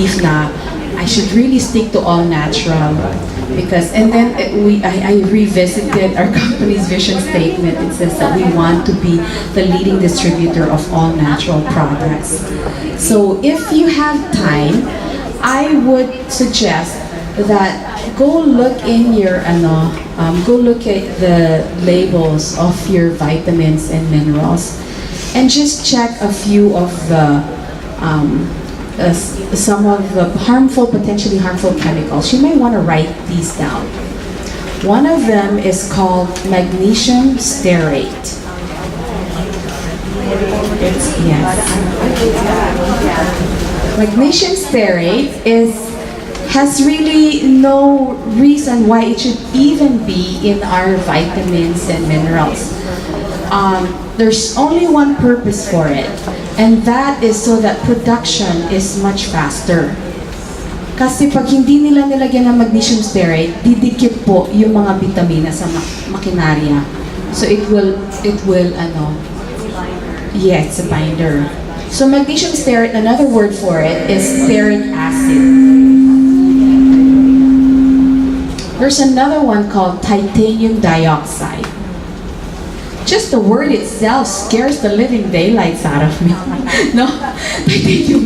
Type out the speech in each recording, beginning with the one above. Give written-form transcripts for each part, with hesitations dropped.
believe na I should really stick to all natural because I revisited our company's vision statement. It says that we want to be the leading distributor of all natural products. So if you have time, I would suggest that go look in your go look at the labels of your vitamins and minerals and just check a few of the some of the potentially harmful chemicals. You may want to write these down. One of them is called magnesium stearate. Magnesium stearate has really no reason why it should even be in our vitamins and minerals. There's only one purpose for it, and that is so that production is much faster. Kasi pag hindi nila nilagyan ng magnesium stearate, didikit po yung mga bitamina sa makinarya. So it will yes, a binder. So magnesium stearate, another word for it is stearic acid. There's another one called titanium dioxide. Just the word itself scares the living daylights out of me. No? Titanium.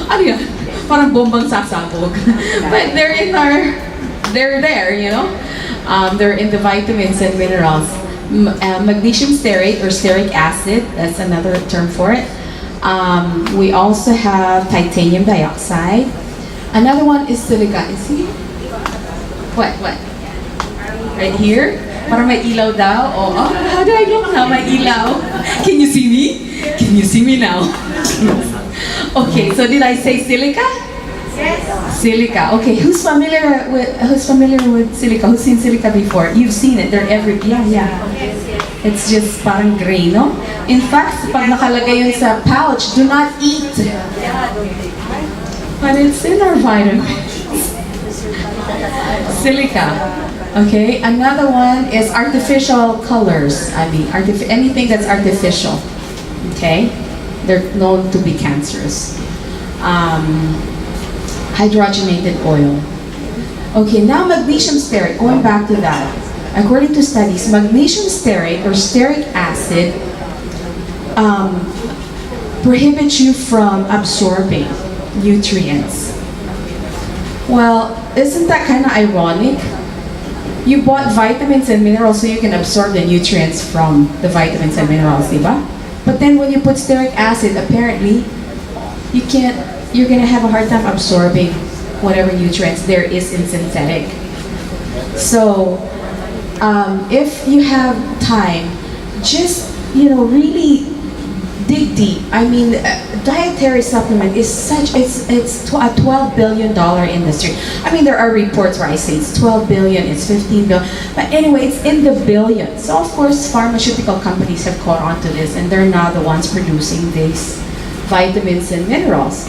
Ano yan? Parang bombang sasabog. But they're there, you know? They're in the vitamins and minerals. Magnesium stearate or stearic acid, that's another term for it. We also have titanium dioxide. Another one is silica. Is he? What? Right here? Para may ilaw daw? Oh, how do I look now? May ilaw. Can you see me? Can you see me now? Okay, so did I say silica? Yes. Silica. Okay, who's familiar with silica? Who's seen silica before? You've seen it. They're everywhere. Yeah. It's just parang gray, no? In fact, pag nakalagay yun sa pouch, do not eat. But it's in our vitamins. Silica. Okay, another one is artificial colors. I mean, anything that's artificial. Okay, they're known to be cancerous. Hydrogenated oil. Okay, now magnesium stearate, going back to that. According to studies, magnesium stearate or stearic acid prohibits you from absorbing nutrients. Well, isn't that kind of ironic? You bought vitamins and minerals so you can absorb the nutrients from the vitamins and minerals, diba? But then when you put stearic acid, apparently, you're gonna have a hard time absorbing whatever nutrients there is in synthetic. So, if you have time, just, really dig deep. I mean, dietary supplement is it's a $12 billion industry. I mean, there are reports where I say it's 12 billion, it's 15 billion, but anyway, it's in the billions. So of course, pharmaceutical companies have caught on to this, and they're now the ones producing these vitamins and minerals.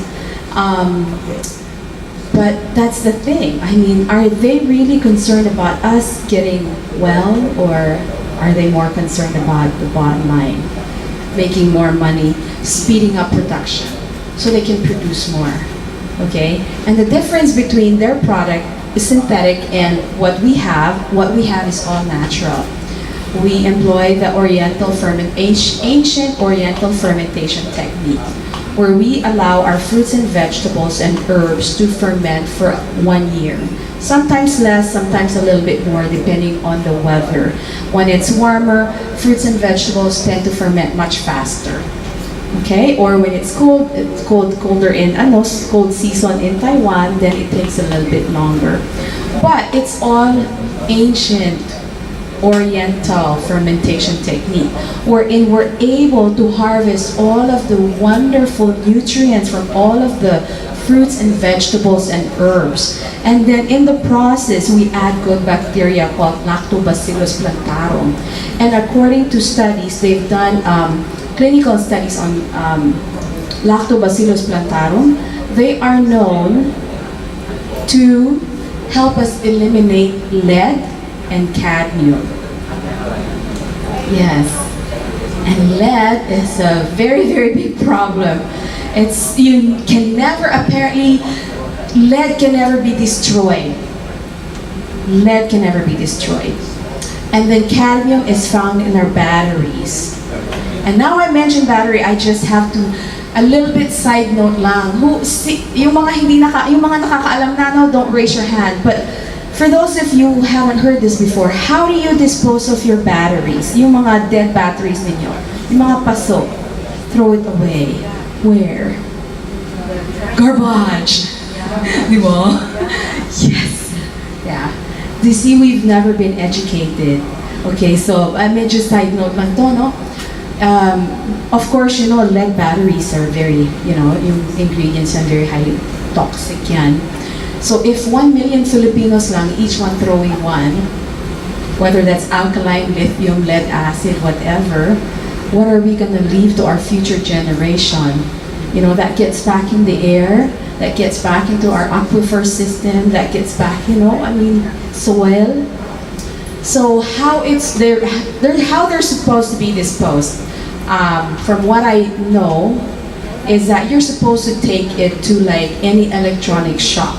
But that's the thing. I mean, are they really concerned about us getting well, or are they more concerned about the bottom line? Making more money, speeding up production so they can produce more, okay? And the difference between their product is synthetic and what we have is all natural. We employ the ancient Oriental fermentation technique, where we allow our fruits and vegetables and herbs to ferment for 1 year. Sometimes less, sometimes a little bit more, depending on the weather. When it's warmer, fruits and vegetables tend to ferment much faster. Okay? Or when it's colder in cold season in Taiwan, then it takes a little bit longer. But it's all ancient Oriental fermentation technique, wherein we're able to harvest all of the wonderful nutrients from all of the fruits and vegetables and herbs. And then in the process, we add good bacteria called Lactobacillus plantarum. And according to studies, they've done clinical studies on Lactobacillus plantarum. They are known to help us eliminate lead and cadmium. Yes. And lead is a very, very big problem. You can never apparently lead can never be destroyed. Lead can never be destroyed. And then cadmium is found in our batteries. And now I mentioned battery, I just have to, a little bit side note lang. Yung mga nakakaalam na, no, don't raise your hand. But for those of you who haven't heard this before, how do you dispose of your batteries? Yung mga dead batteries ninyo, yung mga paso, throw it away. Where? Garbage. Di ba? Yes. Yeah. You see, we've never been educated. Okay, so medyo side note lang to, no? Of course, you know, lead batteries are very, you know, yung ingredients are very highly toxic yan. So if 1 million Filipinos lang, each one throwing one, whether that's alkaline, lithium, lead acid, whatever, what are we gonna leave to our future generation? You know, that gets back in the air, that gets back into our aquifer system, that gets back, you know, I mean, soil. So how they're supposed to be disposed, from what I know, is that you're supposed to take it to like any electronic shop.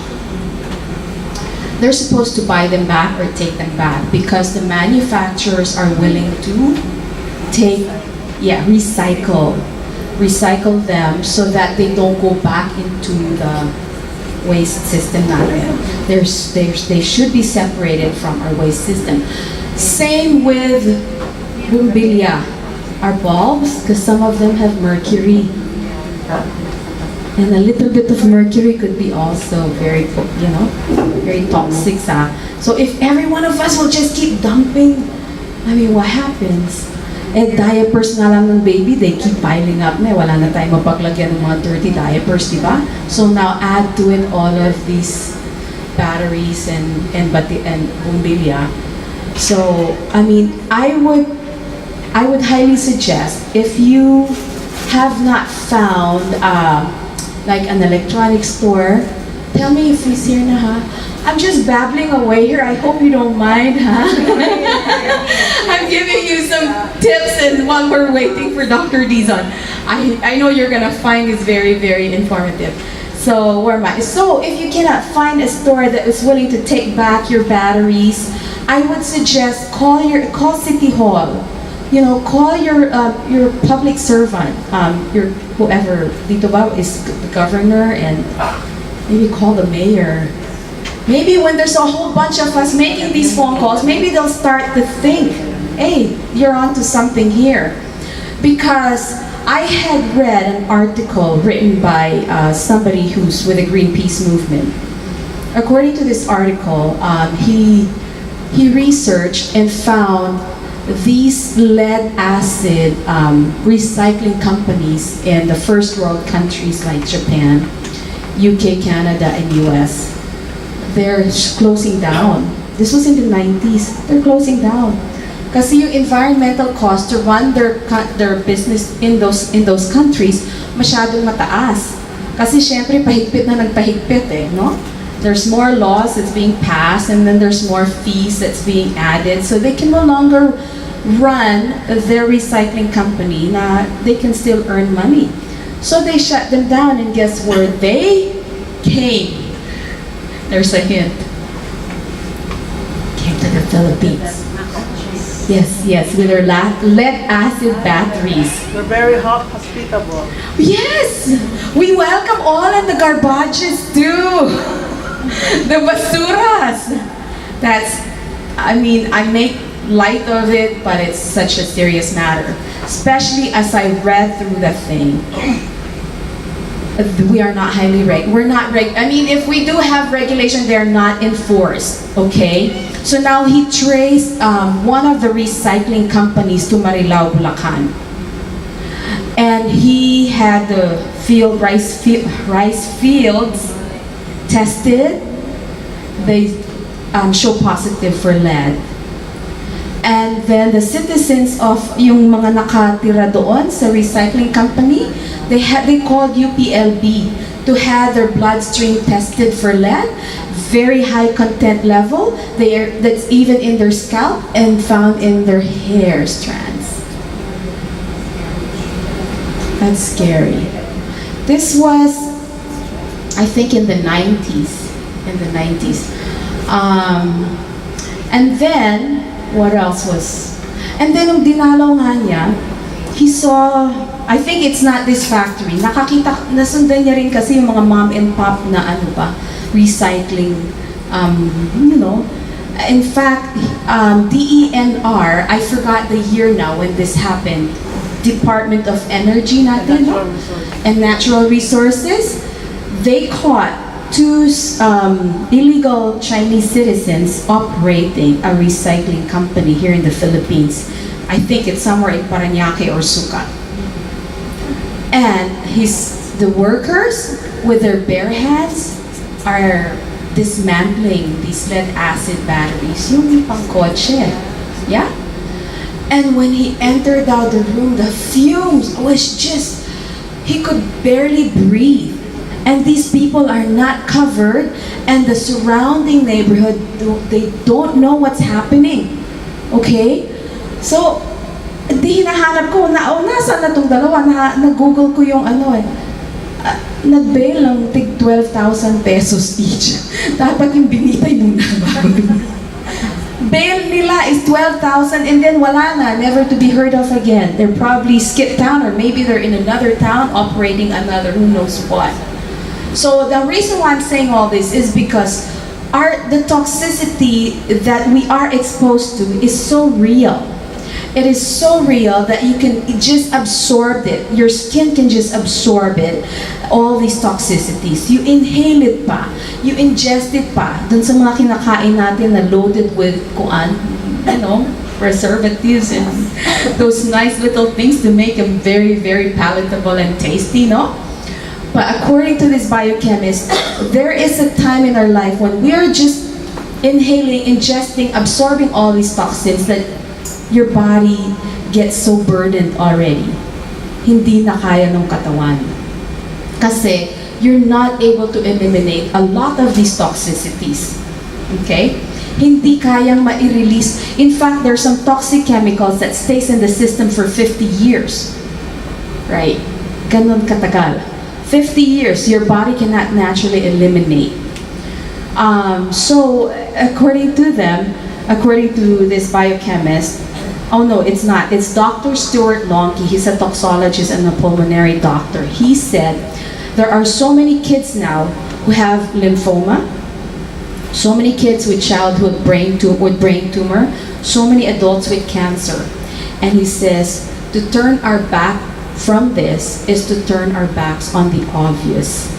They're supposed to buy them back or take them back because the manufacturers are willing to recycle them so that they don't go back into the waste system natin. They should be separated from our waste system. Same with bumbilya, our bulbs, because some of them have mercury. And a little bit of mercury could be also very, you know, very toxic. So if every one of us will just keep dumping, I mean, what happens? Eh, diapers na lang ng baby, they keep piling up na. Wala na tayong mapaglagyan ng mga dirty diapers, di ba? So now add to it all of these batteries and bumbilya. So, I mean, I would highly suggest, if you have not found like an electronic store, tell me if it's here na, ha? I'm just babbling away here. I hope you don't mind, huh? I'm giving you some tips and while we're waiting for Dr. Dizon. I know you're gonna find this very, very informative. So where am I? So if you cannot find a store that is willing to take back your batteries, I would suggest call City Hall. You know, call your public servant, your whoever dito ba is the governor, and maybe call the mayor. Maybe when there's a whole bunch of us making these phone calls, maybe they'll start to think, hey, you're onto something here. Because I had read an article written by somebody who's with the Greenpeace movement. According to this article, he researched and found these lead acid recycling companies in the first world countries like Japan, UK, Canada, and US. They're closing down. This was in the 90s. They're closing down. Kasi yung environmental cost to run their business in those countries masyadong mataas. Kasi syempre pahigpit na nagpahigpit eh, no? There's more laws that's being passed and then there's more fees that's being added. So they can no longer run their recycling company na they can still earn money. So they shut them down, and guess where they came? There's a hint. Came to the Philippines. Yes, with their lead acid batteries. They're very hospitable. Yes! We welcome all and the garbages too. The basuras. I mean, I make light of it, but it's such a serious matter. Especially as I read through the thing. We are not highly I mean, if we do have regulation, they're not enforced, okay? So now he traced one of the recycling companies to Marilao, Bulacan. And he had the rice fields tested. They show positive for lead. And then the citizens of yung mga nakatira doon sa recycling company, they called UPLB to have their bloodstream tested for lead, very high content level. That's even in their scalp and found in their hair strands. That's scary. This was I think in the 90s. In the 90s. And then, what else was... And then, nung dinalaw nga niya, he saw... I think it's not this factory. Nakakita, nasundan niya rin kasi yung mga mom and pop na ano ba, recycling, you know. In fact, DENR, I forgot the year now when this happened, Department of Energy natin, no? And Natural Resources, they caught two illegal Chinese citizens operating a recycling company here in the Philippines. I think it's somewhere in Parañaque or Sucat. And the workers, with their bare hands, are dismantling these lead acid batteries, yung pang kotse. Yeah? And when he entered out the room, the fumes was just, he could barely breathe. And these people are not covered, and the surrounding neighborhood, they don't know what's happening. Okay? So, di hinahanap ko, nasaan na itong dalawa? Na-google ko yung ano eh. Nag-bail ng tig 12,000 pesos each. Dapat yung binitay muna bago. Bail nila is 12,000 and then wala na, never to be heard of again. They're probably skipped town, or maybe they're in another town operating another who knows what. So the reason why I'm saying all this is because the toxicity that we are exposed to is so real. It is so real that you can just absorb it. Your skin can just absorb it. All these toxicities. You inhale it pa. You ingest it pa. Dun sa mga kinakain natin na loaded with kuan, you know, preservatives and those nice little things to make them very, very palatable and tasty, no? But according to this biochemist, there is a time in our life when we are just inhaling, ingesting, absorbing all these toxins that your body gets so burdened already. Hindi na kaya ng katawan. Kasi you're not able to eliminate a lot of these toxicities. Okay? Hindi kayang ma-release. In fact, there's some toxic chemicals that stays in the system for 50 years. Right? Ganon katagal. 50 years, your body cannot naturally eliminate. So, according to them, according to this biochemist, oh no, it's not. It's Dr. Stuart Lonke. He's a toxologist and a pulmonary doctor. He said there are so many kids now who have lymphoma, so many kids with childhood brain tumor, so many adults with cancer. And he says to turn our back from this is to turn our backs on the obvious.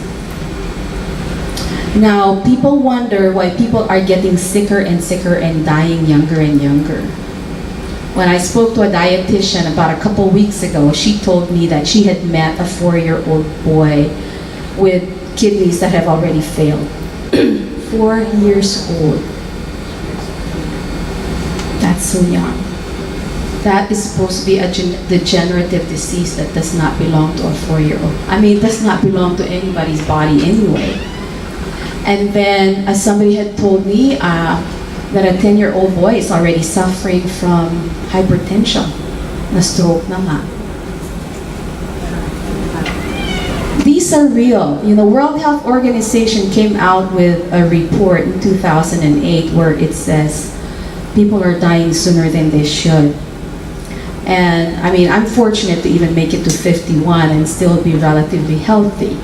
Now, people wonder why people are getting sicker and sicker and dying younger and younger. When I spoke to a dietitian about a couple weeks ago, she told me that she had met a 4-year-old boy with kidneys that have already failed. 4 years old. That's so young. That is supposed to be a degenerative disease that does not belong to a 4-year-old. I mean, it does not belong to anybody's body anyway. And then, as somebody had told me, that a 10-year-old boy is already suffering from hypertension. Na-stroke na nga. These are real. You know, World Health Organization came out with a report in 2008 where it says people are dying sooner than they should. And I mean, I'm fortunate to even make it to 51 and still be relatively healthy.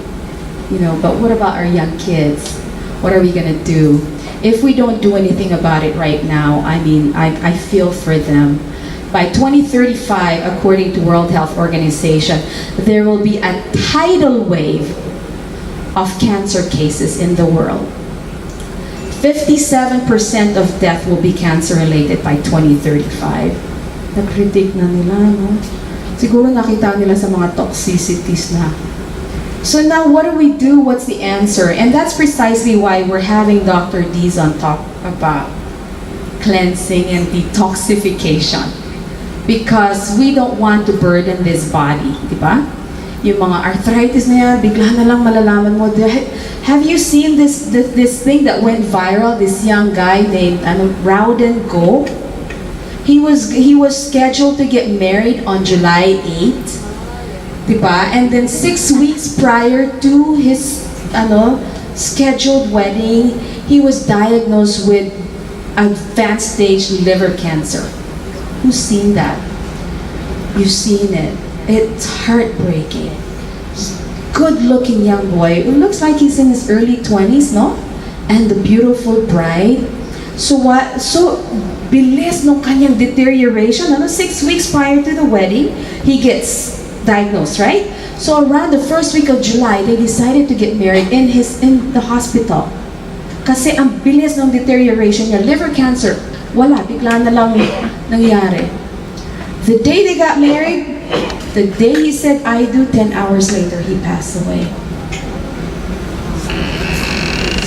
You know, but what about our young kids? What are we gonna do? If we don't do anything about it right now, I mean, I feel for them. By 2035, according to World Health Organization, there will be a tidal wave of cancer cases in the world. 57% of death will be cancer-related by 2035. Nag-predict na nila, no? Siguro nakita nila sa mga toxicities na. So now, what do we do? What's the answer? And that's precisely why we're having Dr. Dizon talk about cleansing and detoxification. Because we don't want to burden this body, di ba? Yung mga arthritis na yan, bigla na lang malalaman mo. Have you seen this thing that went viral? This young guy named Rowden Go. He was scheduled to get married on July 8, diba? And then 6 weeks prior to his scheduled wedding, he was diagnosed with advanced stage liver cancer. Who's seen that? You've seen it. It's heartbreaking. Good-looking young boy. It looks like he's in his early 20s, no? And the beautiful bride. So what? So bilis nung kanyang deterioration. 6 weeks prior to the wedding, he gets diagnosed, right? So around the first week of July, they decided to get married in the hospital. Kasi ang bilis ng deterioration niya, liver cancer, wala, bigla na lang nangyari. The day they got married, the day he said I do, 10 hours later he passed away.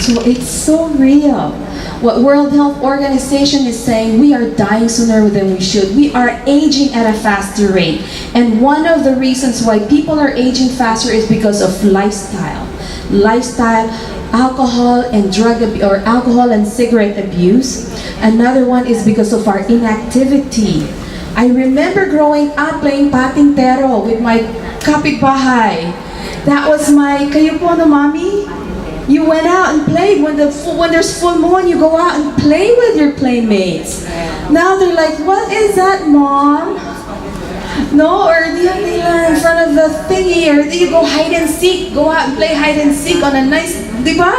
So it's so real. What World Health Organization is saying, we are dying sooner than we should. We are aging at a faster rate. And one of the reasons why people are aging faster is because of lifestyle. Lifestyle, alcohol and alcohol and cigarette abuse. Another one is because of our inactivity. I remember growing up playing patintero with my kapitbahay. That was my, kayo po no, mommy? You went out and played. When there's full moon, you go out and play with your playmates. Now they're like, what is that, mom? No, or in front of the thingy, or you go hide and seek. Go out and play hide and seek on a nice, diba?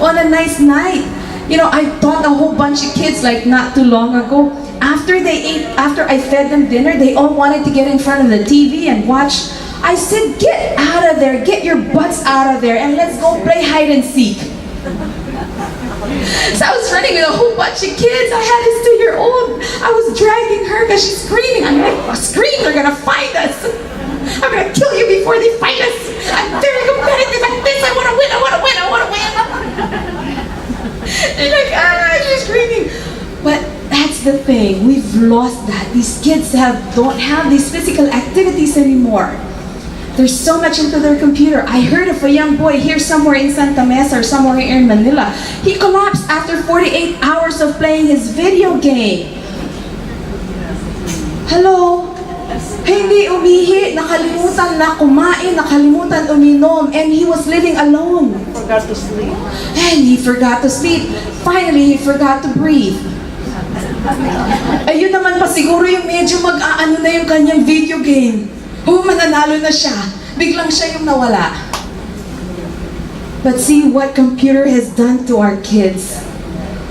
On a nice night. I taught a whole bunch of kids like not too long ago. After I fed them dinner, they all wanted to get in front of the TV and watch. I said, get out of there, get your butts out of there, and let's go play hide and seek. So I was running with a whole bunch of kids. I had this 2-year-old. I was dragging her because she's screaming. I'm like, scream, they're gonna find us. I'm gonna kill you before they fight us. I'm very competitive at this. I wanna win, I wanna win, I wanna win. They're like, she's screaming. But that's the thing, we've lost that. These kids don't have these physical activities anymore. They're so much into their computer. I heard of a young boy here somewhere in Santa Mesa or somewhere here in Manila. He collapsed after 48 hours of playing his video game. Hello? Hindi umihi, nakalimutan na kumain, nakalimutan uminom, and he was living alone. Forgot to sleep. And he forgot to sleep. Finally, he forgot to breathe. Ayun naman pa siguro yung medyo mag-aano na yung kanyang video game. Mananalo na siya. Biglang siya yung nawala. But see what computer has done to our kids.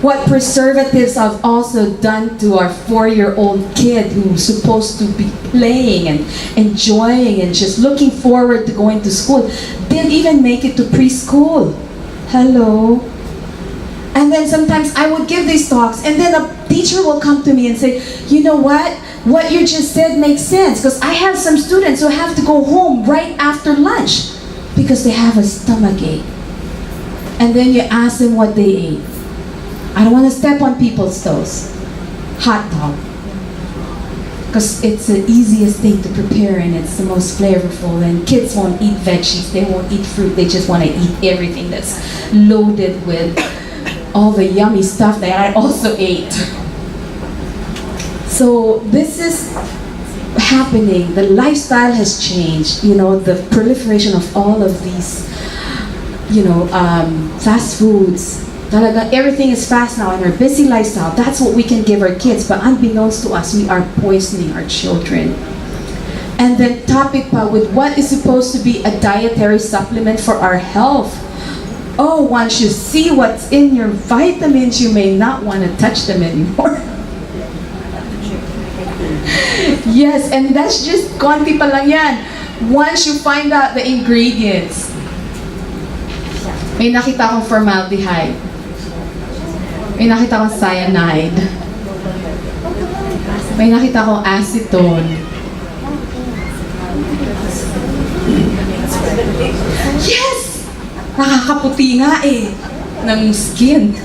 What preservatives have also done to our 4-year-old kid who's supposed to be playing and enjoying and just looking forward to going to school. Didn't even make it to preschool. Hello? And then sometimes I would give these talks and then a teacher will come to me and say, you know what? What you just said makes sense because I have some students who have to go home right after lunch because they have a stomach ache. And then you ask them what they ate. I don't want to step on people's toes. Hot dog. Because it's the easiest thing to prepare and it's the most flavorful, and kids won't eat veggies, they won't eat fruit, they just want to eat everything that's loaded with all the yummy stuff that I also ate. So this is happening. The lifestyle has changed. The proliferation of all of these, fast foods. Talaga, everything is fast now in our busy lifestyle. That's what we can give our kids. But unbeknownst to us, we are poisoning our children. And then topic pa with what is supposed to be a dietary supplement for our health. Oh, once you see what's in your vitamins, you may not want to touch them anymore. Yes, and that's just konti pa lang yan. Once you find out the ingredients, may nakita akong formaldehyde. May nakita akong cyanide. May nakita akong acetone. Yes! Nakakaputi nga eh, ng skin.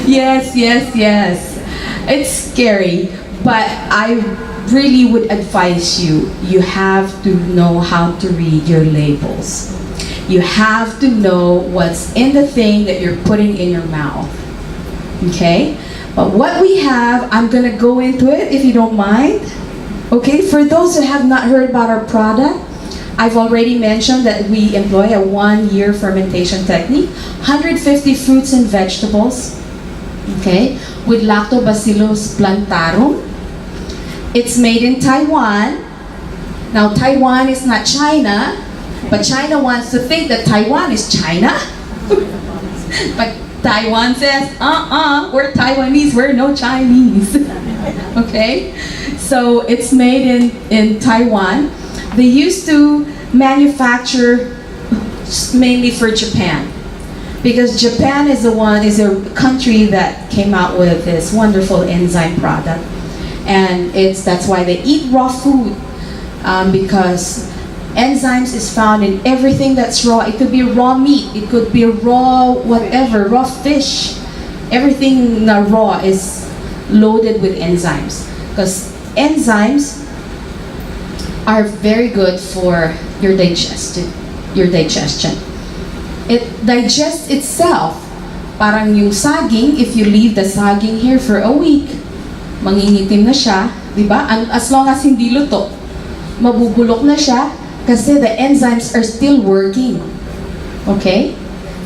Yes. It's scary, but I really would advise you have to know how to read your labels. You have to know what's in the thing that you're putting in your mouth. Okay? But what we have, I'm gonna go into it if you don't mind. Okay? For those who have not heard about our product, I've already mentioned that we employ a 1-year fermentation technique, 150 fruits and vegetables, okay, with Lactobacillus plantarum. It's made in Taiwan. Now, Taiwan is not China, but China wants to think that Taiwan is China. But Taiwan says, we're Taiwanese, we're no Chinese. Okay? So it's made in Taiwan. They used to manufacture mainly for Japan. Because Japan is a country that came out with this wonderful enzyme product. And that's why they eat raw food, because enzymes is found in everything that's raw. It could be raw meat, it could be raw whatever, raw fish. Everything raw is loaded with enzymes. Because enzymes are very good for your digestion. It digests itself. Parang yung saging, if you leave the saging here for a week, mangingitim na siya, di ba? As long as hindi luto, mabubulok na siya kasi the enzymes are still working. Okay?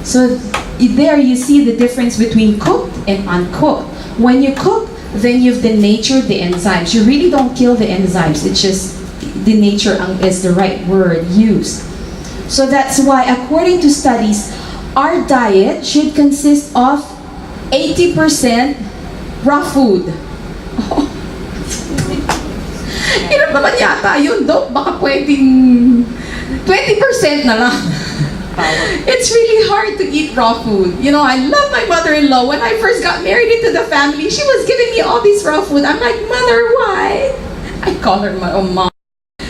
So there you see the difference between cooked and uncooked. When you cook, then you've denatured the enzymes. You really don't kill the enzymes. It's just denature is the right word used. So that's why, according to studies, our diet should consist of 80% raw food. Ilan naman yata yun, Dok? Baka pwedeng 20% na lang. It's really hard to eat raw food. You know, I love my mother-in-law. When I first got married into the family, she was giving me all this raw food. I'm like, Mother, why? I call her Mom.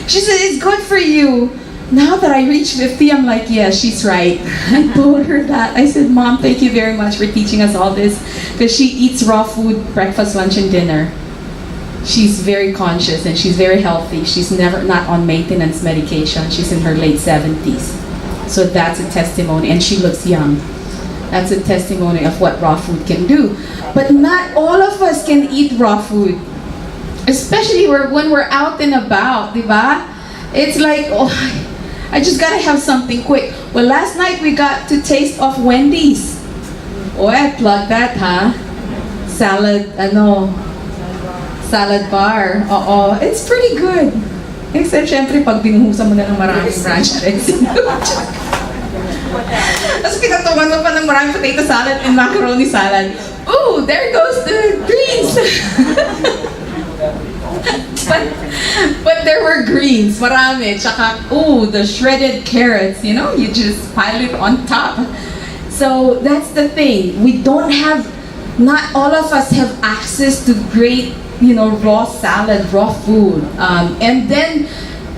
She said, it's good for you. Now that I reached 50, I'm like, yeah, she's right. I told her that. I said, Mom, thank you very much for teaching us all this. Because she eats raw food, breakfast, lunch, and dinner. She's very conscious and she's very healthy. She's not on maintenance medication. She's in her late 70s. So that's a testimony, and she looks young. That's a testimony of what raw food can do. But not all of us can eat raw food. Especially when we're out and about, di ba? It's like, oh, I just gotta have something quick. Well, last night we got to taste of Wendy's. Oh, I plug that, huh? Salad bar. Oo, it's pretty good. Except, syempre, pag binuhusan mo na ng maraming ranch dressing. Tapos pinatuman mo pa ng maraming potato salad and macaroni salad. Ooh, there goes the greens! But there were greens, marami. Tsaka, ooh, the shredded carrots, you know, you just pile it on top. So, that's the thing. Not all of us have access to great, raw salad, raw food.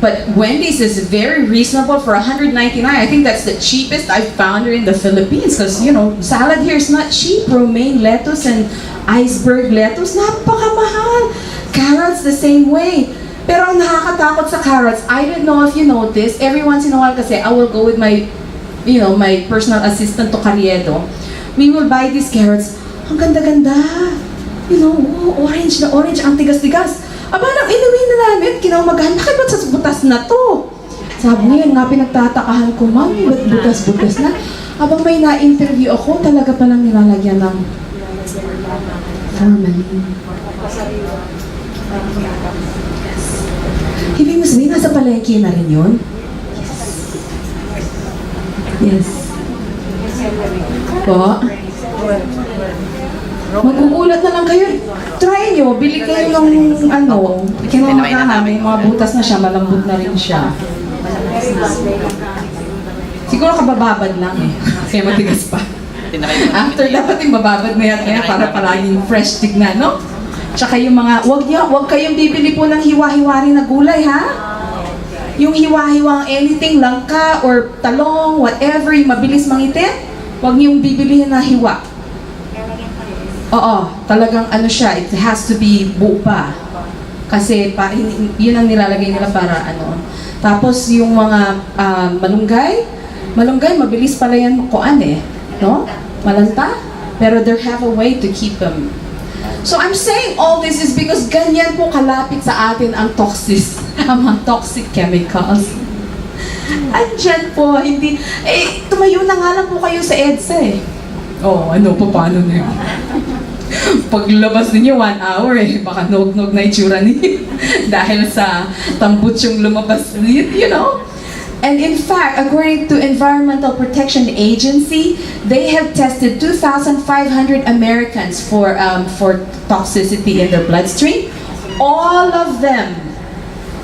But Wendy's is very reasonable for $199. I think that's the cheapest I've found here in the Philippines. Because, salad here is not cheap. Romaine lettuce and iceberg lettuce, napakamahal. Carrots, the same way. Pero ang nakakatakot sa carrots, I don't know if you notice, every once in a while kasi I will go with my, my personal assistant to Carriedo. We will buy these carrots. Ang ganda-ganda. Orange na orange, ang tigas-tigas. Aba, nang inuwi na namin, kinamagahan, bakit ba't sa butas na to? Sabi niya, nga pinagtatakahan ko, Mami, ba't butas-butas na? Abang may na-interview ako, talaga palang nilalagyan ng formalin. Yes. Ibig mo sabihin, nasa palengke na rin yun? Yes. Po? Magugulat na lang kayo. Try nyo, bili kayo ng kinamagahan, may mga butas na siya, malambot na rin siya. Siguro kabababad lang eh. Kaya matigas pa. After dapat yung bababad na yan para palaging fresh tignan, no? Tsaka yung mga, wag kayong bibili po ng hiwa-hiwari na gulay, ha? Yung hiwa-hiwang anything, langka or talong, whatever, yung mabilis mangitin, wag niyong bibilihin na hiwa. Oo, talagang siya, it has to be buo pa. Kasi yun ang nilalagay nila para Tapos yung mga malunggay, mabilis pala yan no? Malanta. Pero they have a way to keep them. So I'm saying all this is because ganyan po kalapit sa atin ang mga toxic chemicals. Andyan po, hindi, tumayo na nga lang po kayo sa EDSA eh. Paano na yun? Paglabas ninyo, 1 hour baka nog-nog na itsura ninyo. Dahil sa tambut yung lumabas, you know? And in fact, according to Environmental Protection Agency, they have tested 2,500 Americans for toxicity in their bloodstream. All of them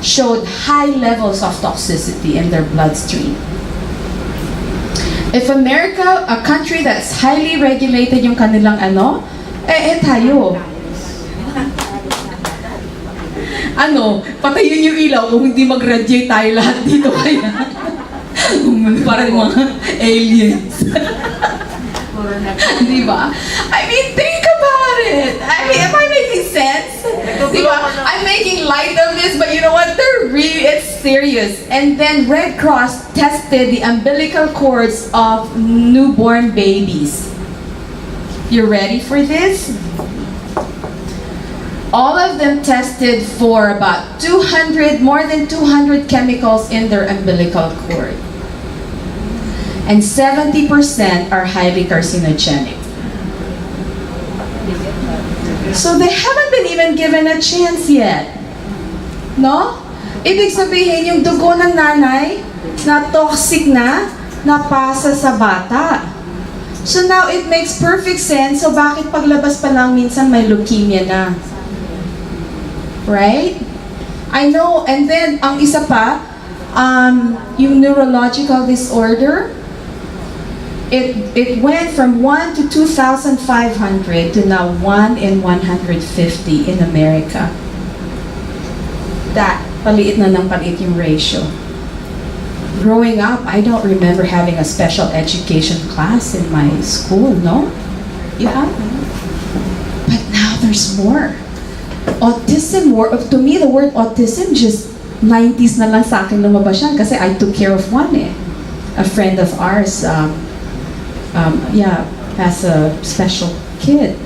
showed high levels of toxicity in their bloodstream. If America, a country that's highly regulated yung kanilang tayo. Patayin yung ilaw kung hindi mag-radiate tayo lahat dito kaya. Parang mga aliens. Di ba? I mean, think about it. I mean, am I making sense? Di ba? I'm making light of this, but you know what? It's serious. And then Red Cross tested the umbilical cords of newborn babies. You ready for this? All of them tested for about more than 200 chemicals in their umbilical cord. And 70% are highly carcinogenic. So they haven't been even given a chance yet. No? Ibig sabihin, yung dugo ng nanay na toxic na, napasa sa bata. So now it makes perfect sense. So bakit paglabas pa lang minsan may leukemia na? Right? I know, and then ang isa pa, yung neurological disorder, it went from 1 to 2,500 to now 1 in 150 in America. Paliit na ng paliit yung ratio. Growing up, I don't remember having a special education class in my school, no? You have? But now there's more. Autism, to me, the word autism just 90s na lang sa akin lumabas yan kasi I took care of one A friend of ours, has a special kid.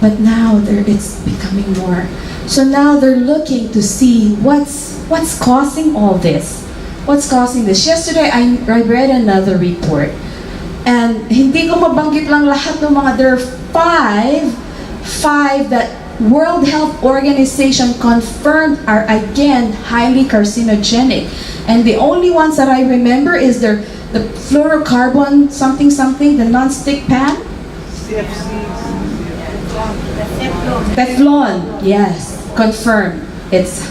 But now it's becoming more. So now they're looking to see what's causing all this. What's causing this? Yesterday, I read another report. And hindi ko mabanggit lang lahat ng mga, there are five that World Health Organization confirmed are again highly carcinogenic. And the only ones that I remember is the fluorocarbon something, the non-stick pan. Teflon, yes, confirmed. It's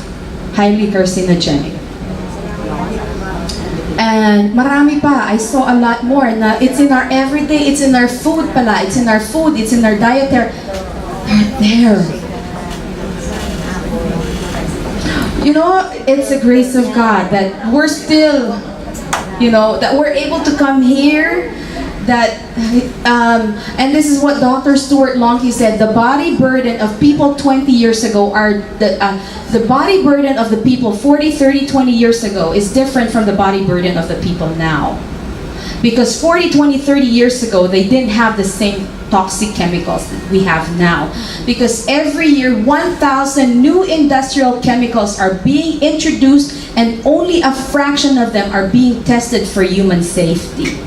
highly carcinogenic. And marami pa, I saw a lot more na it's in our everyday, it's in our food pala, it's in our food, it's in our dietary. They're there. You know, it's the grace of God that we're still, that we're able to come here, and this is what Dr. Stuart Lonke said, the body burden of people 20 years ago the body burden of the people 40, 30, 20 years ago is different from the body burden of the people now. Because 40, 20, 30 years ago, they didn't have the same toxic chemicals that we have now. Because every year, 1,000 new industrial chemicals are being introduced and only a fraction of them are being tested for human safety.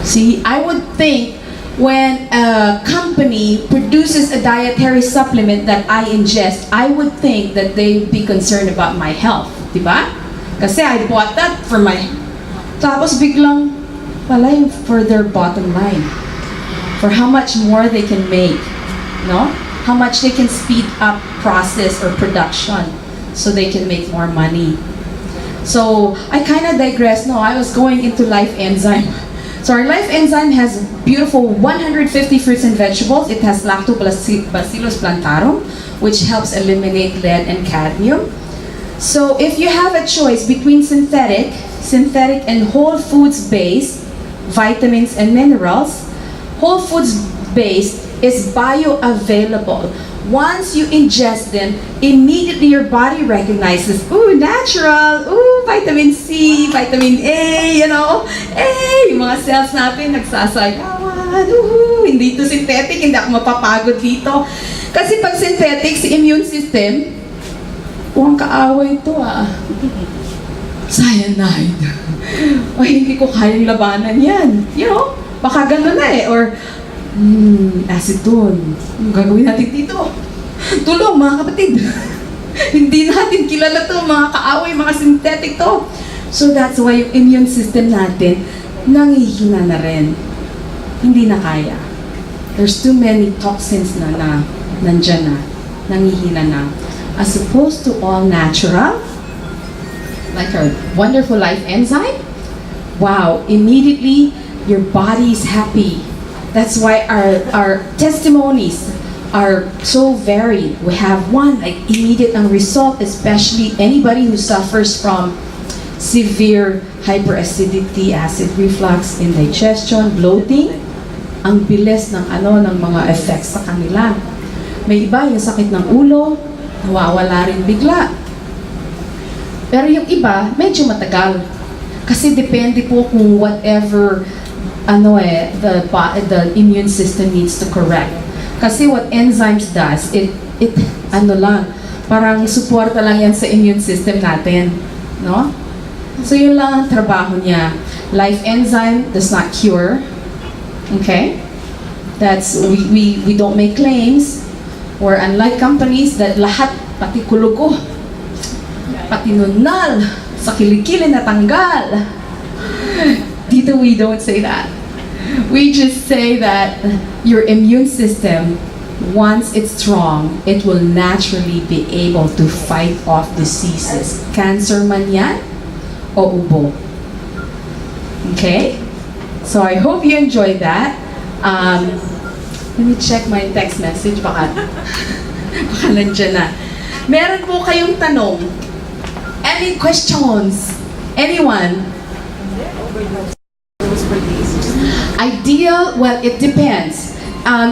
See, I would think when a company produces a dietary supplement that I ingest, I would think that they would be concerned about my health. Diba? Kasi I bought that for tapos biglang pala yung for their bottom line. For how much more they can make. No? How much they can speed up process or production so they can make more money. So, I kind of digress. No, I was going into Life Enzyme. So our Life Enzyme has beautiful 150 fruits and vegetables. It has Lactobacillus plantarum, which helps eliminate lead and cadmium. So if you have a choice between synthetic and whole foods based vitamins and minerals, whole foods based is bioavailable. Once you ingest them, immediately your body recognizes, ooh, natural, ooh, vitamin C, vitamin A, yung mga cells natin nagsasayawan, hindi ito synthetic, hindi ako mapapagod dito. Kasi pag synthetic, si immune system, huwag kaaway ito cyanide. Ay, hindi ko kayang labanan yan. You know, baka gano'n na eh. Or, acetone. Yung gagawin natin dito. Tulong, mga kapatid. Hindi natin kilala to, mga kaaway, mga synthetic to. So that's why yung immune system natin, nangihina na rin. Hindi na kaya. There's too many toxins na nandyan na, nangihina na. As opposed to all natural, like our wonderful Life Enzyme, wow, immediately your body is happy. That's why our testimonies are so varied. We have one like immediate ang result, especially anybody who suffers from severe hyperacidity, acid reflux, indigestion, bloating. Ang bilis ng ng mga effects sa kanila. May iba yung sakit ng ulo, nawawala rin bigla. Pero yung iba, medyo matagal. Kasi depende po kung whatever the immune system needs to correct. Kasi what enzymes does, it parang suporta lang yan sa immune system natin, no? So yun lang ang trabaho niya. Life Enzyme does not cure, okay? We don't make claims. We're unlike companies that lahat, pati kulugo, pati nunal, sa kilikili na tanggal. Dito we don't say that. We just say that your immune system, once it's strong, it will naturally be able to fight off diseases. Cancer man yan, o ubo. Okay? So I hope you enjoyed that. Let me check my text message, baka nandyan na. Meron po kayong tanong? Any questions? Anyone? Ideal, well, it depends.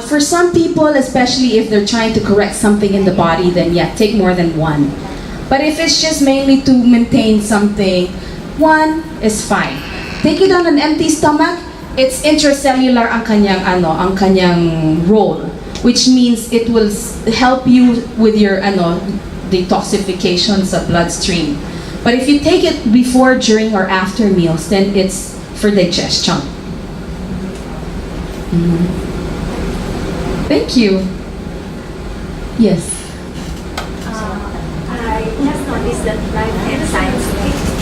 For some people, especially if they're trying to correct something in the body, then yeah, take more than one. But if it's just mainly to maintain something, one is fine. Take it on an empty stomach, it's intracellular ang kanyang role, which means it will help you with your detoxification sa bloodstream. But if you take it before, during, or after meals, then it's for digestion. Thank you. Yes. I just noticed that Life Enzymes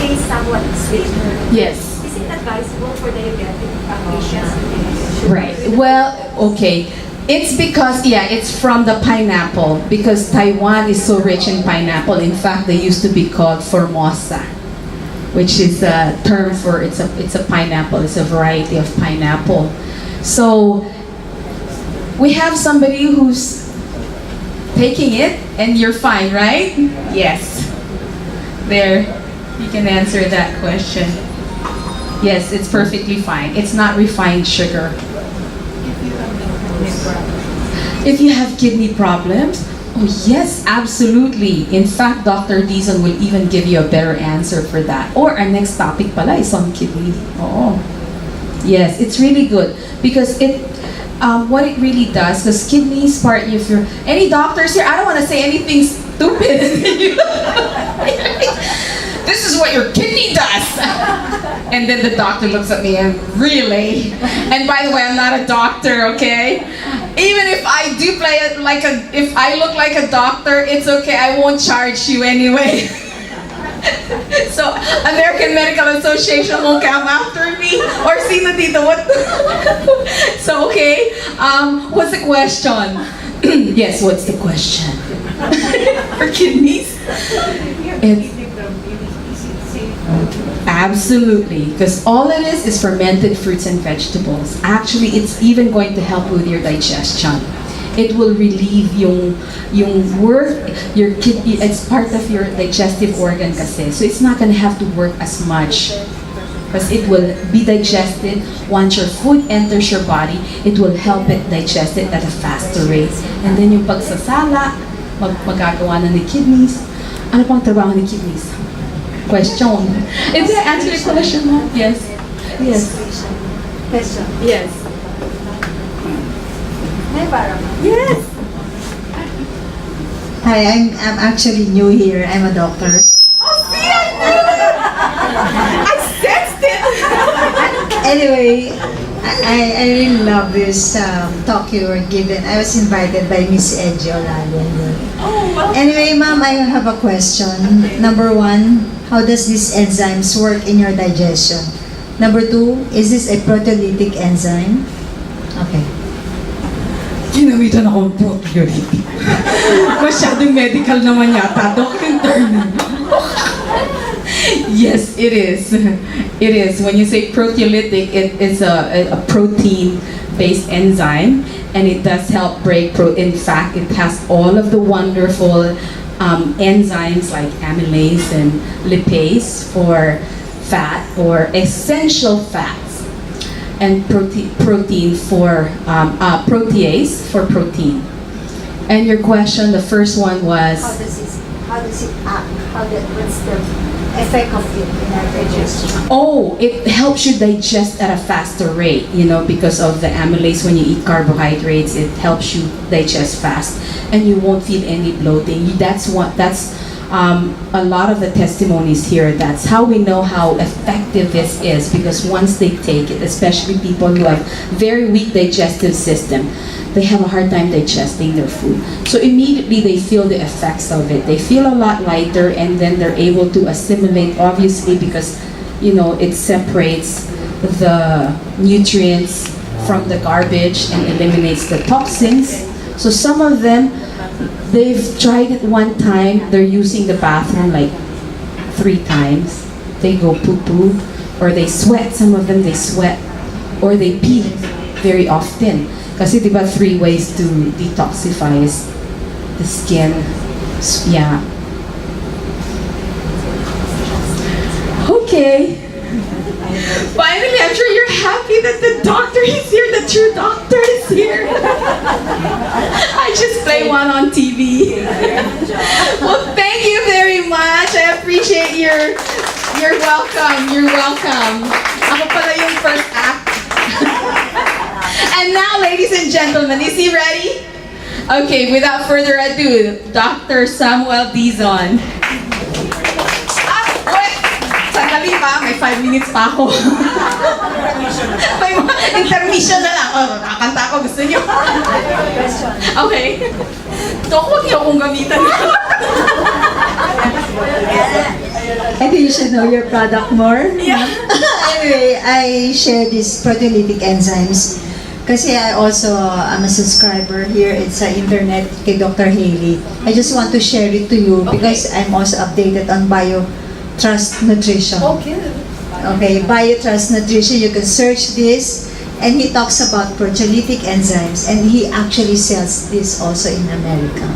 tastes somewhat sweet. Yes. Is it advisable for diabetic patients? Right. Well, okay. It's because, it's from the pineapple, because Taiwan is so rich in pineapple. In fact, they used to be called Formosa, which is a term for, it's a pineapple, it's a variety of pineapple. So, we have somebody who's taking it, and you're fine, right? Yes. There, you can answer that question. Yes, it's perfectly fine. It's not refined sugar. If you have kidney problems, oh yes, absolutely. In fact, Dr. Dizon will even give you a better answer for that. Or our next topic pala is on kidney. Oh, yes, it's really good because what it really does, because kidneys part, if you're, any doctors here, I don't want to say anything stupid. This is what your kidney does. And then the doctor looks at me and really, and by the way, I'm not a doctor, okay? Even if I do play it if I look like a doctor, it's okay, I won't charge you anyway. So, American Medical Association won't come after me? Or sino dito? What? So, okay, what's the question? Yes, what's the question? For kidneys? Absolutely, because all it is fermented fruits and vegetables. Actually, it's even going to help with your digestion. It will relieve yung work, your kidney, it's part of your digestive organ kasi. So it's not gonna have to work as much. Because it will be digested. Once your food enters your body, it will help it digest it at a faster rate. And then yung pagsasala, magagawa na ni kidneys. Ano pang trabaho ni kidneys? Question. Is that answer your question, Mom? Yes. Yes. Question. Yes. Yes. Hi, I'm actually new here. I'm a doctor. Oh, see, I knew it! Anyway, I really love this talk you were given. I was invited by Miss Edgy Olalo. Anyway, ma'am, I have a question. Number one, how does these enzymes work in your digestion? Number two, is this a proteolytic enzyme? Okay. Ginamitan akong proteolytic. Masyadong medical naman yata, doctor. Yes, it is. It is. When you say proteolytic, it is a protein-based enzyme, and it does help break In fact, it has all of the wonderful enzymes like amylase and lipase for fat or essential fats, and protein for protease for protein. And your question, the first one was. How does it act? What's the effect of it in our digestion? Oh, it helps you digest at a faster rate, because of the amylase. When you eat carbohydrates, it helps you digest fast, and you won't feel any bloating. That's a lot of the testimonies here. That's how we know how effective this is, because once they take it, especially people who have very weak digestive system, they have a hard time digesting their food. So immediately they feel the effects of it. They feel a lot lighter, and then they're able to assimilate, obviously, because it separates the nutrients from the garbage and eliminates the toxins. So some of them, they've tried it one time, they're using the bathroom like 3 times. They go poo-poo, or they sweat. Some of them, they sweat, or they pee very often. Kasi diba 3 ways to detoxify is the skin, yeah. Okay. Finally, I'm sure you're happy that the doctor is here, the true doctor is here. I just play one on TV. Well, thank you very much. I appreciate You're welcome. You're welcome. Ako pala yung first act. And now, ladies and gentlemen, is he ready? Okay, without further ado, Dr. Samuel Dizon. Wait! Sandali pa, may 5 minutes pa ako. May intermission na lang. Kakanta ako, gusto niyo? Okay. Dok, huwag niyo akong gamitan. I think you should know your product more. Yeah. Anyway, I share these proteolytic enzymes kasi I also am a subscriber here. It's internet kay Dr. Haley. I just want to share it to you because I'm also updated on BioTrust Nutrition. Okay. Okay, BioTrust Nutrition, you can search this, and he talks about proteolytic enzymes, and he actually sells this also in America.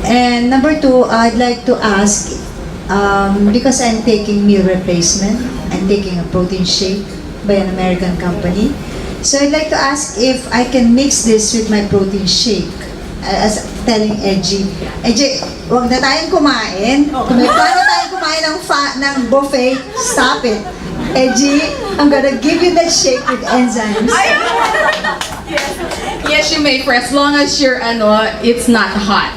And number 2, I'd like to ask, because I'm taking meal replacement, I'm taking a protein shake by an American company. So I'd like to ask if I can mix this with my protein shake. As telling Edgy, wag na tayong kumain. Kung may paano tayong kumain ng buffet, stop it. Edgy, I'm gonna give you that shake with enzymes. Yes, you may, for as long as you're, it's not hot.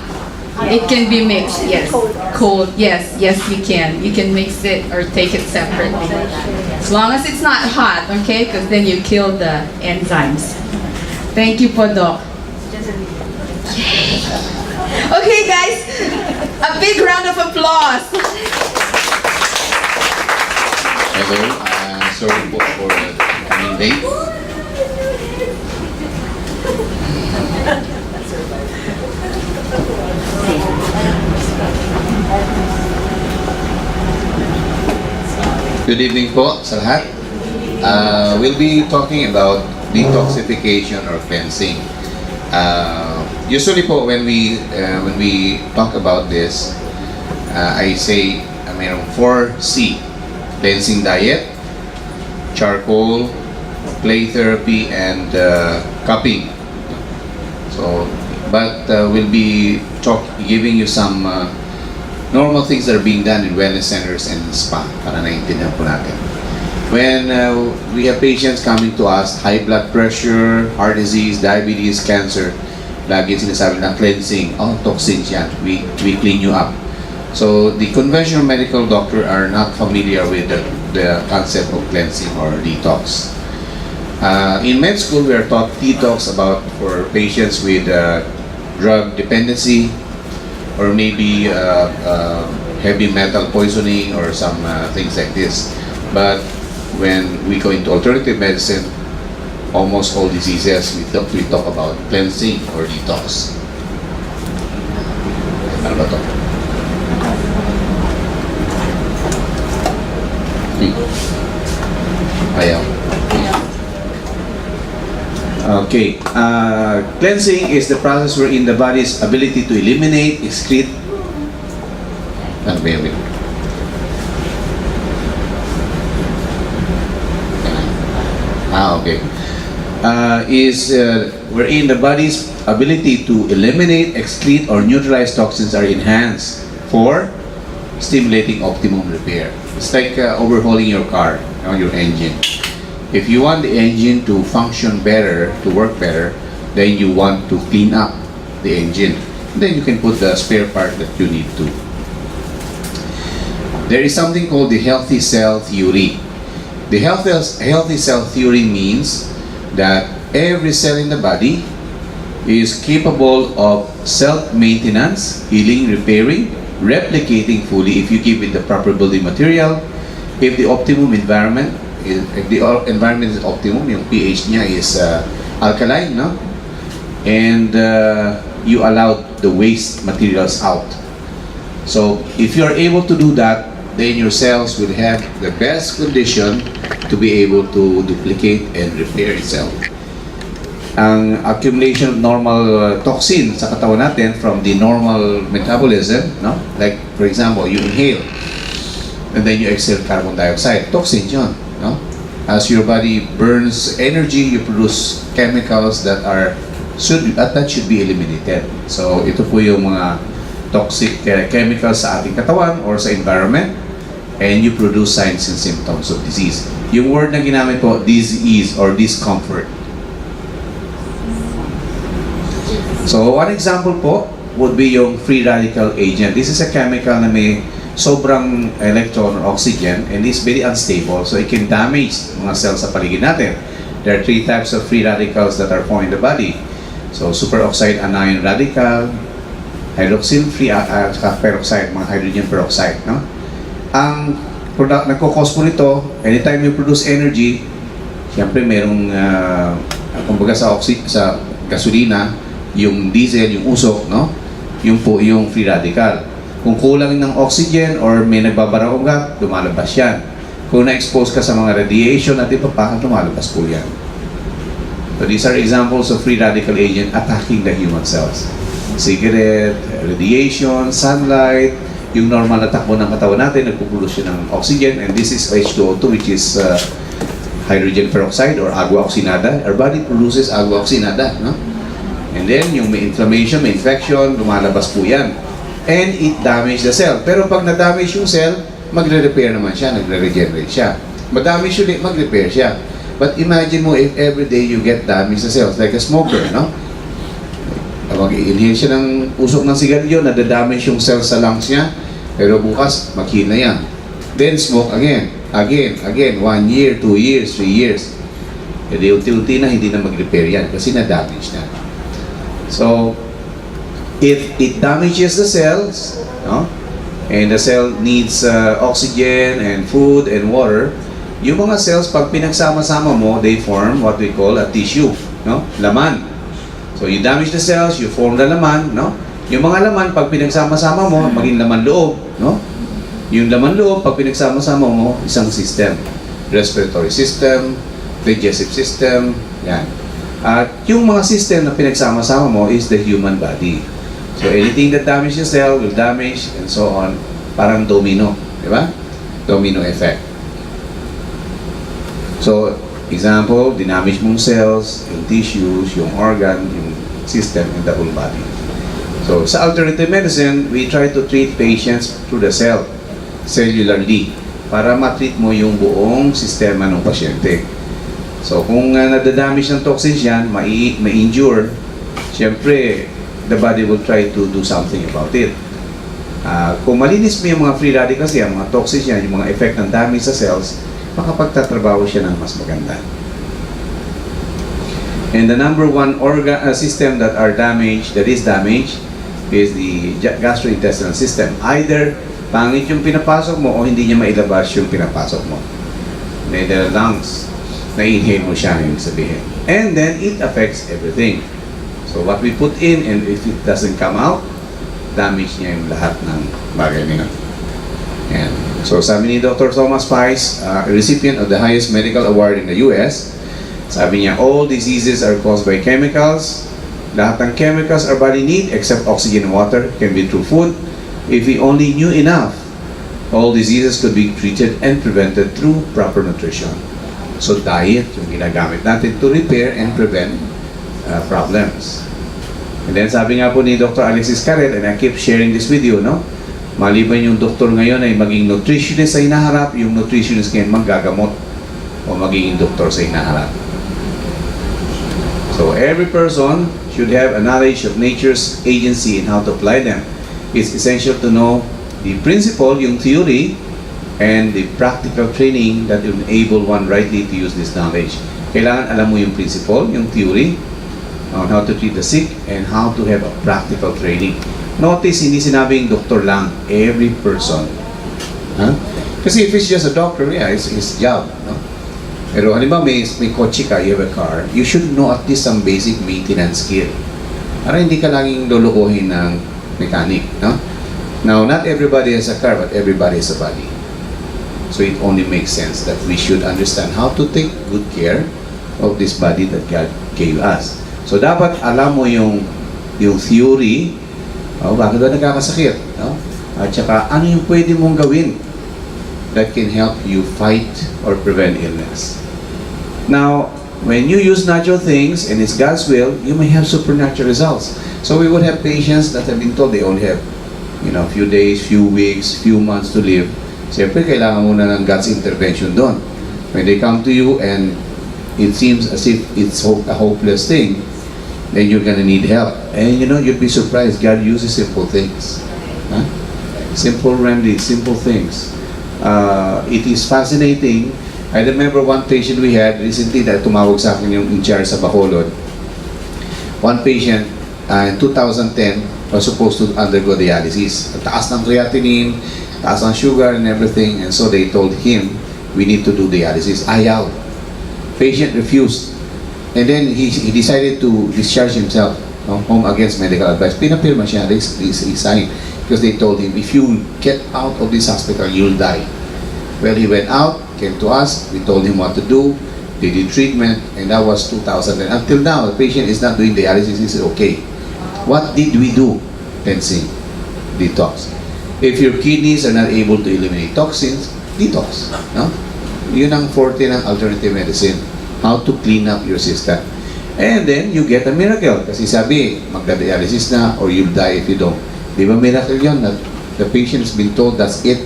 It can be mixed, yes. Cold, yes, you can. You can mix it or take it separately. As long as it's not hot, okay? Because then you kill the enzymes. Thank you po, Doc. Okay, guys, a big round of applause. Hello, sorry po for coming late. Good evening po sa lahat. We'll be talking about detoxification or cleansing. Usually po when we talk about this, I say mayroong 4C: cleansing diet, charcoal, play therapy, and cupping. So, but we'll be giving you some normal things that are being done in wellness centers and spa para naiintindihan po natin. When we have patients coming to us, high blood pressure, heart disease, diabetes, cancer, lagi sinasabi na cleansing, toxins yan, we clean you up. So the conventional medical doctor are not familiar with the concept of cleansing or detox. In med school, we are taught detox about for patients with drug dependency or maybe heavy metal poisoning or some things like this. But when we go into alternative medicine, almost all diseases we talk about cleansing or detox. Ano ba to? Ayaw. Okay. Cleansing is the process wherein the body's ability to eliminate, excrete. Ano ba yun? Okay. Wherein the body's ability to eliminate, excrete, or neutralize toxins are enhanced for stimulating optimum repair. It's like overhauling your car, your engine. If you want the engine to function better, to work better, then you want to clean up the engine. Then you can put the spare part that you need to. There is something called the healthy cell theory. The healthy cell theory means that every cell in the body is capable of self-maintenance, healing, repairing, replicating fully if you give it the proper building material, if the optimum environment, if the environment is optimum, yung pH niya is alkaline, no? And you allow the waste materials out. So if you are able to do that, then your cells will have the best condition to be able to duplicate and repair itself. Ang accumulation of normal toxin sa katawan natin from the normal metabolism, no? Like for example, you inhale and then you exhale carbon dioxide. Toxin yun, no? As your body burns energy, you produce chemicals that should be eliminated. So ito po yung mga toxic chemicals sa ating katawan or sa environment, and you produce signs and symptoms of disease. Yung word na ginamit po, disease or discomfort. So one example po would be yung free radical agent. This is a chemical na may sobrang electron or oxygen and is very unstable, so it can damage mga cells sa paligid natin. There are 3 types of free radicals that are formed in the body. So superoxide anion radical, hydroxyl free peroxide, mga hydrogen peroxide, no? Ang nagko-cause po nito, anytime you produce energy, siyempre merong kumbaga sa gasolina, yung diesel, yung usok, no? Yung po yung free radical. Kung kulang ng oxygen or may nagbabarang ugat, lumalabas yan. Kung na-expose ka sa mga radiation at ipapakan, lumalabas po yan. So these are examples of free radical agent attacking the human cells. Cigarette, radiation, sunlight, yung normal na takbo ng katawan natin, nagpuproduce ng oxygen, and this is H2O2, which is hydrogen peroxide or agua oxinada. Our body produces agua oxinada, no? And then, yung may inflammation, may infection, lumalabas po yan. And it damage the cell. Pero pag na-damage yung cell, magre-repair naman siya, nagre-regenerate siya. Ma-damage ulit, mag-repair siya. But imagine mo if every day you get damage sa cells, like a smoker, no? Mag-inhale siya ng usok ng sigarilyo, nadadamage yung cells sa lungs niya, pero bukas, maghina yan. Then smoke again, 1 year, 2 years, 3 years. E di unti-unti na, hindi na mag-repair yan kasi na-damage na. So, if it damages the cells, no? And the cell needs oxygen and food and water, yung mga cells, pag pinagsama-sama mo, they form what we call a tissue, no? Laman. So, you damage the cells, you form the laman, no? Yung mga laman, pag pinagsama-sama mo, maging laman loob, no? Yung laman loob, pag pinagsama-sama mo, isang system. Respiratory system, digestive system, yan. At yung mga system na pinagsama-sama mo is the human body. So, anything that damages the cell will damage and so on. Parang domino, di ba? Domino effect. So, example, dinamage mong cells, yung tissues, yung organ, yung system, and the whole body. So, sa alternative medicine, we try to treat patients through the cell, cellularly, para matreat mo yung buong sistema ng pasyente. So, kung nadadamage ng toxins yan, ma-injure, siyempre, the body will try to do something about it. Kung malinis mo yung mga free radicals yan, mga toxins yan, yung mga effect ng damage sa cells, makapagtatrabaho siya ng mas maganda. And the number one system that is damaged, is the gastrointestinal system. Either pangit yung pinapasok mo o hindi niya mailabas yung pinapasok mo. The lungs, na-inhale mo siya, yung sabihin. And then, it affects everything. So, what we put in, and if it doesn't come out, damage niya yung lahat ng bagay niya. And so, sabi ni Dr. Thomas Pice, a recipient of the highest medical award in the US, sabi niya, all diseases are caused by chemicals. Lahat ng chemicals our body need, except oxygen and water, can be through food. If we only knew enough, all diseases could be treated and prevented through proper nutrition. So diet yung ginagamit natin to repair and prevent problems. And then sabi nga po ni Dr. Alexis Carrel, and I keep sharing this with you, no? Maliban yung doktor ngayon ay maging nutritionist sa hinaharap, yung nutritionist ngayon manggagamot o magiging doktor sa hinaharap. So every person should have a knowledge of nature's agency and how to apply them. It's essential to know the principle, yung theory, and the practical training that will enable one rightly to use this knowledge. Kailangan alam mo yung principle, yung theory, on how to treat the sick, and how to have a practical training. Notice, hindi sinabing doktor lang, every person. Huh? Kasi if it's just a doctor, yeah, it's his job. No? Pero halimbawa may kotse ka, you have a car, you should know at least some basic maintenance skill. Para hindi ka laging lulukuhin ng mechanic. No? Now, not everybody has a car, but everybody has a body. So it only makes sense that we should understand how to take good care of this body that God gave us. So dapat alam mo yung theory, bakit ba nagkakasakit? No? At saka ano yung pwede mong gawin that can help you fight or prevent illness. Now, when you use natural things and it's God's will, you may have supernatural results. So we would have patients that have been told they only have few days, few weeks, few months to live. Siyempre, kailangan muna ng God's intervention doon. When they come to you and it seems as if it's a hopeless thing, then you're gonna need help. And you'd be surprised, God uses simple things. Huh? Simple remedies, simple things. It is fascinating. I remember one patient we had recently that tumawag sa akin yung in charge sa Bacolod. One patient in 2010 was supposed to undergo dialysis. Taas ng creatinine, taas ng sugar and everything, and so they told him, we need to do dialysis. Ayaw. Patient refused. And then he decided to discharge himself home against medical advice. Pinapirma siya, he signed, because they told him, if you get out of this hospital, you'll die. Well, he went out, came to us, we told him what to do, they did treatment, and that was 2000. And until now, the patient is not doing dialysis, he said, okay. What did we do? Cleansing, detox. If your kidneys are not able to eliminate toxins, detox. No? Yun ang forte ng alternative medicine. How to clean up your system. And then, you get a miracle. Kasi sabi, magda-dialysis na or you'll die if you don't. Di ba miracle yun? That the patient has been told that's it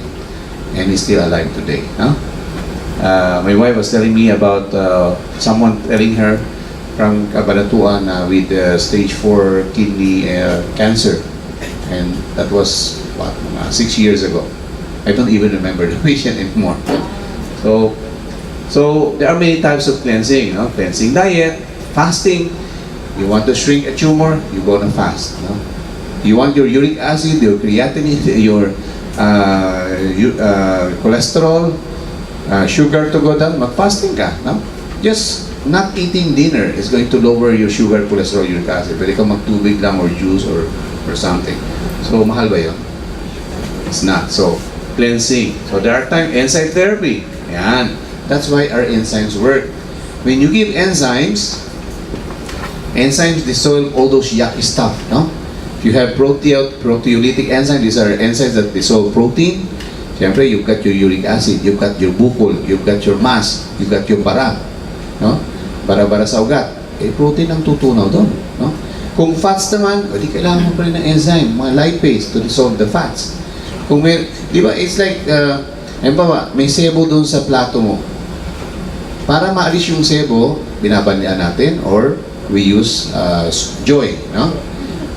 and is still alive today. No? My wife was telling me about someone telling her from Cabanatuan with stage 4 kidney cancer. And that was, 6 years ago. I don't even remember the patient anymore. So there are many types of cleansing. Cleansing diet, fasting. You want to shrink a tumor, you go to fast. You want your uric acid, your creatinine, your cholesterol, sugar to go down, mag-fasting ka. Just not eating dinner is going to lower your sugar, cholesterol, uric acid. Pwede ka magtubig lang or juice or something. So, mahal ba yun? It's not. So, cleansing. So, there are times, enzyme therapy. Yan. That's why our enzymes work. When you give enzymes dissolve all those yucky stuff, no? If you have proteolytic enzyme, these are enzymes that dissolve protein. Siyempre, you've got your uric acid, you've got your bukol, you've got your mass, you've got your bara. No? Bara-bara sa ugat. Protein ang tutunaw doon. No? Kung fats naman, di kailangan mo pa rin ng enzyme, mga lipase to dissolve the fats. Kung di ba, it's like, may sebo doon sa plato mo. Para maalis yung sebo, binabanlian natin or we use joy. No?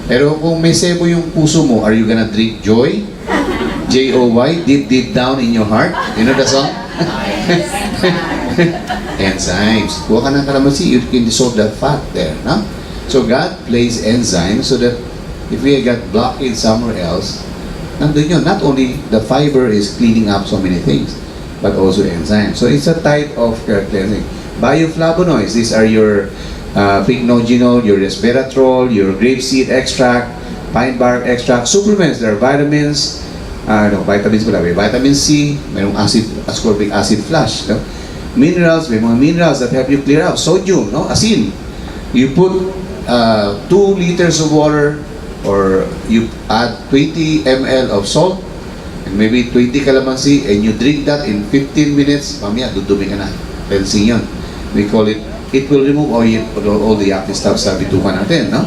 Pero kung may sebo yung puso mo, are you gonna drink joy? Joy, deep, deep down in your heart. You know the song? Enzymes. Kuha ka ng kalamansi, you can dissolve that fat there. No? So God placed enzymes so that if we got blockage somewhere else, nandun yun. Not only the fiber is cleaning up so many things, but also enzymes. So it's a type of cleansing. Bioflavonoids, these are your pycnogenol, your resveratrol, your grapeseed extract, pine bark extract, supplements. There are vitamins, vitamins pala, may vitamin C, mayroong ascorbic acid flush, no? Minerals, may mga minerals that help you clear out. Sodium, no? Asin. You put 2 liters of water, or you add 20 ml of salt, and maybe 20 calamansi, and you drink that in 15 minutes, mamaya, dudumi ka na. Cleansing yun. We call it, it will remove all the yucky stuff sa bitukan natin, no?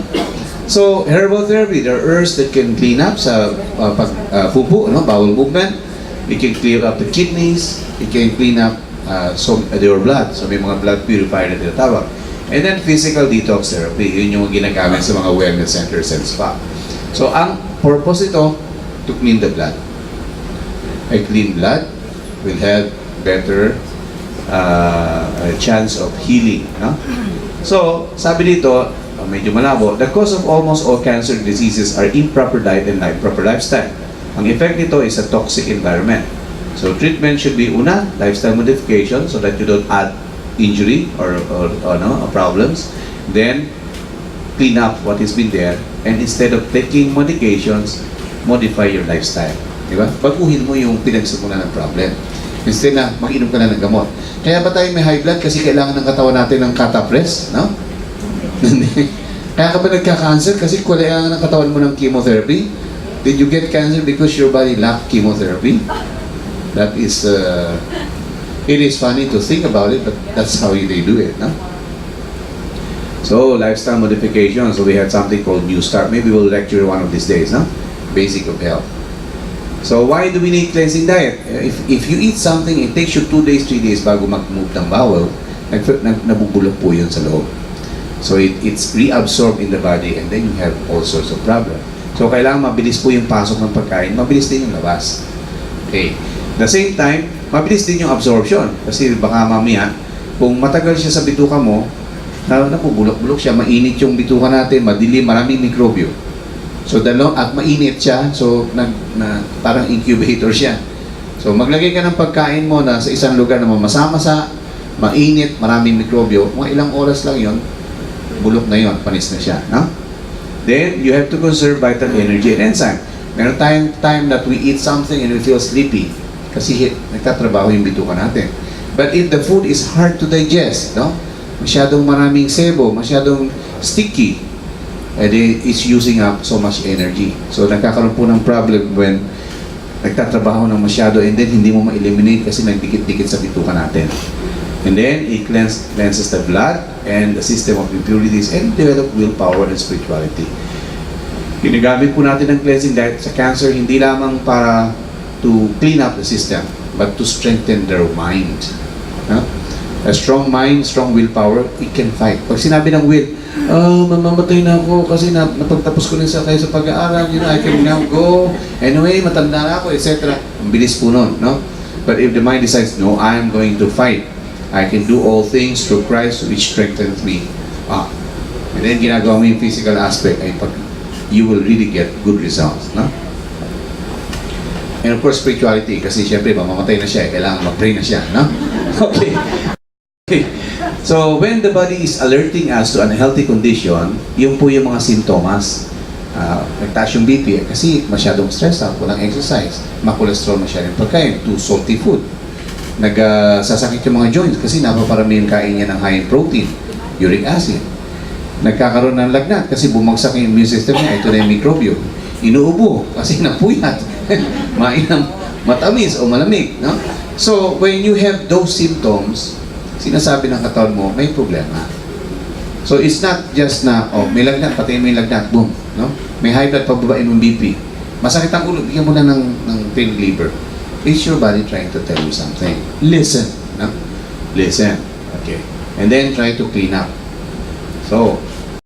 So, herbal therapy, there are herbs that can clean up sa pupo, no? Bowel movement. It can clear up the kidneys. It can clean up your blood. So, may mga blood purifier na tinatawag. And then, physical detox therapy. Yun yung ginagamit sa mga wellness centers and spa. So, ang purpose ito, to clean the blood. A clean blood will have better a chance of healing. No? So, sabi dito, medyo malabo, the cause of almost all cancer diseases are improper diet and improper lifestyle. Ang effect nito is a toxic environment. So, treatment should be una, lifestyle modification so that you don't add injury or problems. Then, clean up what has been there, and instead of taking medications, modify your lifestyle. Diba? Baguhin mo yung pinagsimulan ng problem. Instead na mag-inom ka na ng gamot. Kaya ba tayo may high blood? Kasi kailangan ng katawan natin ng catapres, no? Kaya ka ba nagka-cancer? Kasi kailangan ng katawan mo ng chemotherapy? Did you get cancer because your body lacked chemotherapy? That is, it is funny to think about it, but that's how they do it, no? So, lifestyle modification. So, we had something called New Start. Maybe we'll lecture one of these days, no? Basic of health. So, why do we need cleansing diet? If you eat something, it takes you 2 days, 3 days bago mag-move ng bowel, nabubulok po yun sa loob. So, it's reabsorbed in the body, and then you have all sorts of problems. So, kailangan mabilis po yung pasok ng pagkain, mabilis din yung labas. Okay. At the same time, mabilis din yung absorption. Kasi baka mamaya, kung matagal siya sa bituka mo, napubulok-bulok siya, mainit yung bituka natin, madilim, maraming mikrobyo. So, at mainit siya, so parang incubator siya. So, maglagay ka ng pagkain mo na sa isang lugar na mamasa-masa, mainit, maraming mikrobyo, mga ilang oras lang yon, bulok na yon, panis na siya. No? Then, you have to conserve vital energy and enzyme. Meron tayong time that we eat something and we feel sleepy kasi nagtatrabaho yung bituka natin. But if the food is hard to digest, no? Masyadong maraming sebo, masyadong sticky, and it's using up so much energy. So, nagkakaroon po ng problem when nagtatrabaho ng masyado and then hindi mo ma-eliminate kasi nagdikit-dikit sa bituka natin. And then, it cleanses the blood and the system of impurities and develop willpower and spirituality. Ginagamit po natin ang cleansing diet sa cancer hindi lamang para to clean up the system but to strengthen their mind. No? A strong mind, strong willpower, it can fight. Pag sinabi ng will, mamamatay na ako kasi napagtapos ko na kayo sa pag-aaral, I can now go, anyway, matanda na ako, etc. Ang bilis po nun, no? But if the mind decides, no, I am going to fight, I can do all things through Christ which strengthens me. And then ginagawa mo yung physical aspect, ay you will really get good results, no? And of course, spirituality, kasi syempre, mamamatay na siya, kailangan mag-pray na siya, no? Okay. So, when the body is alerting us to unhealthy condition, yun po yung mga sintomas. Nagtaas yung BP kasi masyadong stress out, walang exercise, makolesterol masyadong pagkain, too salty food. Nagsasakit yung mga joints kasi napaparami yung kain niya ng high in protein, uric acid. Nagkakaroon ng lagnat kasi bumagsak yung immune system niya, ito na yung mikrobyo. Inuubo kasi napuyat, mainam, matamis o malamig. No? So, when you have those symptoms, sinasabi ng katawan mo, may problema. So, it's not just na, may lagnat, patayin mo yung lagnat, boom. No? May high blood, pababain mo BP. Masakit ang ulo, bigyan mo na ng pain reliever. Is your body trying to tell you something? Listen. No? Listen. Okay. And then, try to clean up. So,